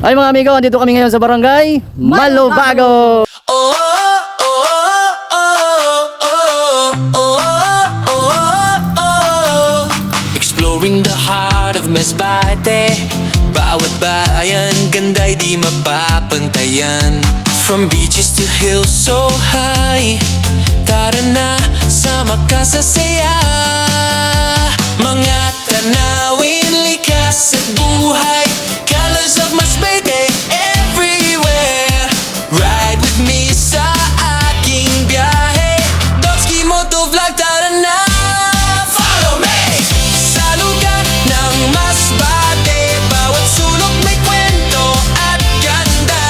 Ay mga amigo, andito kami ngayon sa barangay Malubago. Exploring the heart of Masbate. Bawat bayan, ganda'y di mapapantayan. From beaches to hills so high, tara na, sama ka sa saya. Mga tanawin, likas at buhay, colors of Masbate everywhere. Ride with me sa aking biyahe, Dogski Motovlog, tara na. Follow me sa lugar ng Masbate, bawat sulok may kwento at ganda.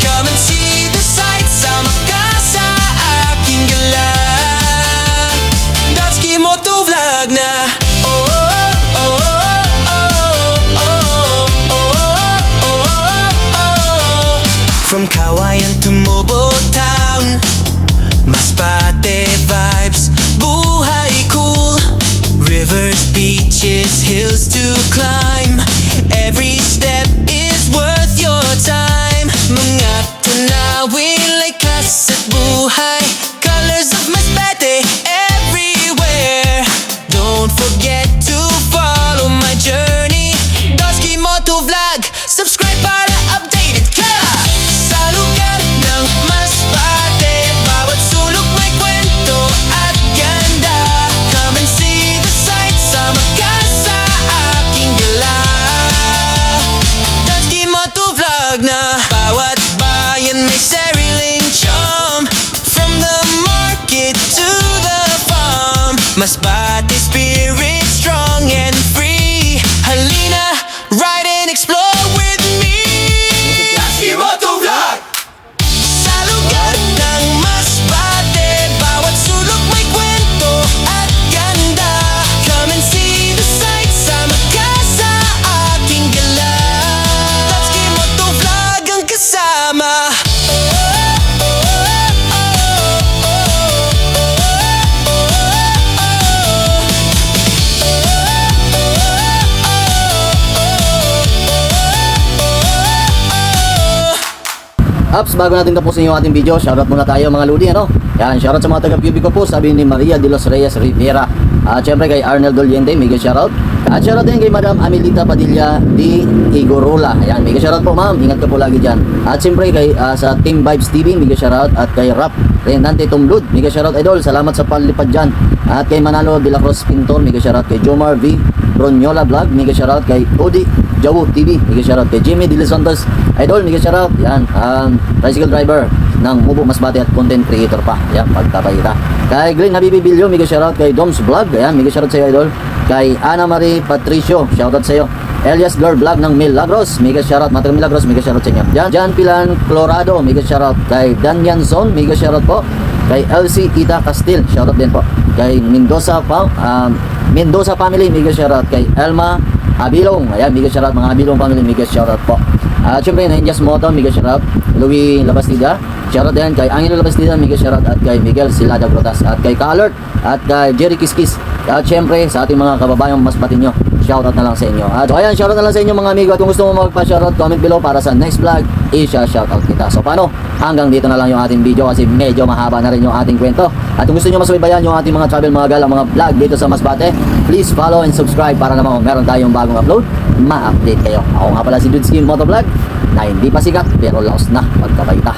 Come and see the sights, sama ka sa aking gala. Dogski Motovlog na. From Kawayan to Mobile Town, Masbate vibes, buhay cool. Rivers, beaches, hills to climb. Every step is worth your time. Mga tanawin, likas at buhay, colors of Masbate everywhere. Don't forget to follow my journey, Dogski Motovlog, subscribe para updated ka. Sa lugar ng Masbate, bawat sulok may kwento at ganda. Come and see the sights, sama ka sa aking gala. Dogski Motovlog na. Bawat bayan may sariling charm, from the market to the farm. Masbate spirit strong and free. Halina, ride and explore with me. Dogski Motovlog. Sa lugar ng Masbate, bawat sulok may kwento at ganda. Come and see the sights, sama ka sa aking gala. Dogski Motovlog ang kasama. Ups, bago natin tapusin yung ating video, shoutout muna tayo mga ludi, ano? Yan, shoutout sa mga taga-Cubico po, sabi ni Maria de los Reyes Rivera. At syempre kay Arnel Doliente, mega shoutout. At shoutout din kay Madam Amelita Padilla di Igorola. Ayan, mega shoutout po ma'am, ingat ka po lagi dyan. At syempre kay sa Team Vibes TV, mega shoutout. At kay Rap Renante Tumlud, mega shoutout idol, salamat sa palipad dyan. At kay Manalo de la Cruz Pintor, mega shoutout. Kay Jomar V Bronyola Vlog, mega shoutout. Kay Odi Jawu TV, mega shoutout. Kay Jimmy De Los Santos idol, mega shoutout. Yan, tricycle driver ng Mubo Masbate at content creator pa. Yan, pagtabayita. Kay Glenn Habibi Bilyo, mega shoutout. Kay Doms Vlog, ayan, mega shoutout sa iyo idol. Kay Ana Marie Patricio, shoutout sa iyo. Elias Girl Vlog ng Milagros, mega shoutout. Matang Milagros, mega shoutout sa inyo. Jan Pilan Colorado, mega shoutout. Kay Danyan Zone, mega shoutout po. Kay LC Ita Castil, shoutout din po. Kay Mendoza Mendoza family, mega shoutout. Kay Elma Abilong, ayan, mega shoutout mga Abilong family, mega shoutout po. At syempre na Indias Moto, mega shoutout. Louis Labastida, shoutout din kay Angelo Labastida, mega shoutout. At kay Miguel Silada Brotas, at kay Kalert, at kay Jerry Kiskis. At syempre sa ating mga kababayang Masbate nyo, shoutout na lang sa inyo. At so ayan, shoutout na lang sa inyo mga amigo. At kung gusto mo magpa-shoutout, comment below para sa next vlog, i-shoutout kita. So paano? Hanggang dito na lang yung ating video kasi medyo mahaba na rin yung ating kwento. At kung gusto nyo masubaybayan yung ating mga travel, mga gala, mga vlog dito sa Masbate, please follow and subscribe para naman kung meron tayong bagong upload, ma-update kayo. Ako nga pala si Dogski Motovlog, na hindi pa sikat pero laos na pagkabaita.